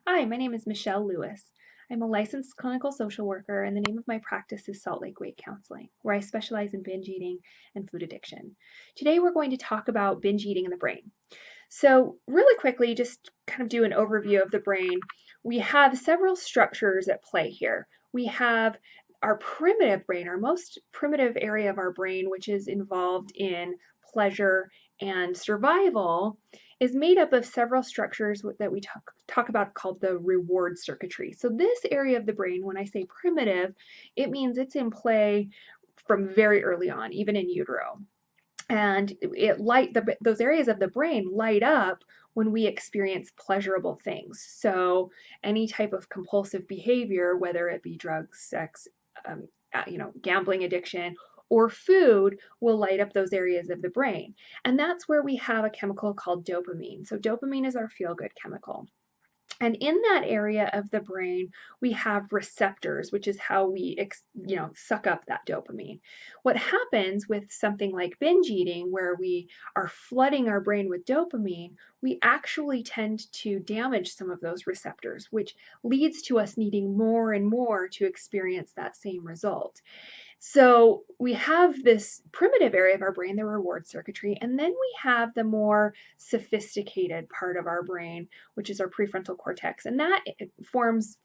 Hi, my name is Michelle Lewis. I'm a licensed clinical social worker, and the name of my practice is Salt Lake Weight Counseling, where I specialize in binge eating and food addiction. Today, we're going to talk about binge eating in the brain. So, really quickly, just kind of do an overview of the brain. We have several structures at play here. We have our primitive brain, our most primitive area of our brain, which is involved in pleasure and survival, is made up of several structures that we talk about called the reward circuitry. So this area of the brain, when I say primitive, it means it's in play from very early on, even in utero. And those areas of the brain light up when we experience pleasurable things. So any type of compulsive behavior, whether it be drugs, sex, gambling addiction, or food, will light up those areas of the brain. And that's where we have a chemical called dopamine. So dopamine is our feel-good chemical. And in that area of the brain, we have receptors, which is how we, suck up that dopamine. What happens with something like binge eating, where we are flooding our brain with dopamine, we actually tend to damage some of those receptors, which leads to us needing more and more to experience that same result. So we have this primitive area of our brain, the reward circuitry, and then we have the more sophisticated part of our brain, which is our prefrontal cortex, and that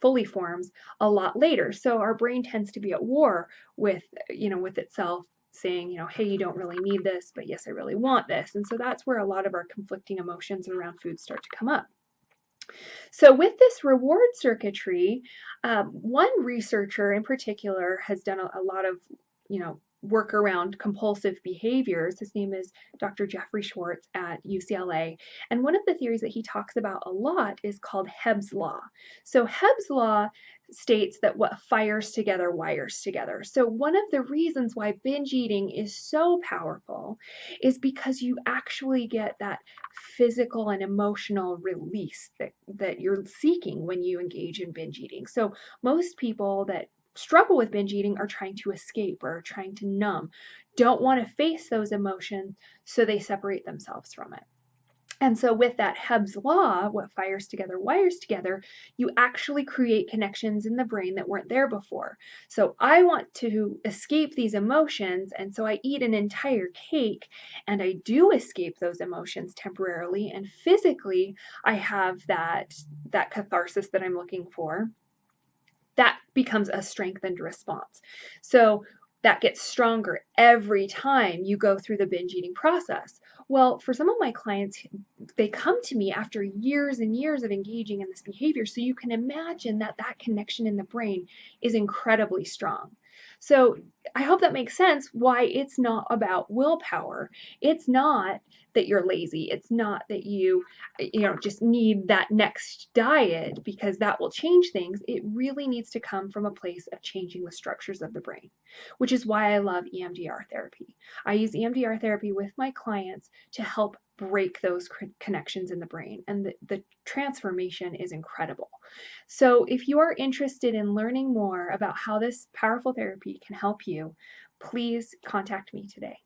fully forms a lot later. So our brain tends to be at war with itself, saying, hey, you don't really need this, but yes, I really want this. And so that's where a lot of our conflicting emotions around food start to come up. So with this reward circuitry, one researcher in particular has done a lot of, work around compulsive behaviors. His name is Dr. Jeffrey Schwartz at UCLA. And one of the theories that he talks about a lot is called Hebb's Law. So Hebb's Law states that what fires together wires together. So one of the reasons why binge eating is so powerful is because you actually get that physical and emotional release that you're seeking when you engage in binge eating. So most people that struggle with binge eating are trying to escape or trying to numb, don't want to face those emotions, so they separate themselves from it. And so with that Hebb's law, what fires together wires together, you actually create connections in the brain that weren't there before. So I want to escape these emotions, and so I eat an entire cake, and I do escape those emotions temporarily, and physically I have that catharsis that I'm looking for. That becomes a strengthened response. So that gets stronger every time you go through the binge eating process. Well, for some of my clients, they come to me after years and years of engaging in this behavior. So you can imagine that connection in the brain is incredibly strong. So I hope that makes sense why it's not about willpower. It's not that you're lazy. It's not that you just need that next diet because that will change things. It really needs to come from a place of changing the structures of the brain, which is why I love EMDR therapy. I use EMDR therapy with my clients to help break those connections in the brain, and the transformation is incredible. So if you are interested in learning more about how this powerful therapy can help you, please contact me today.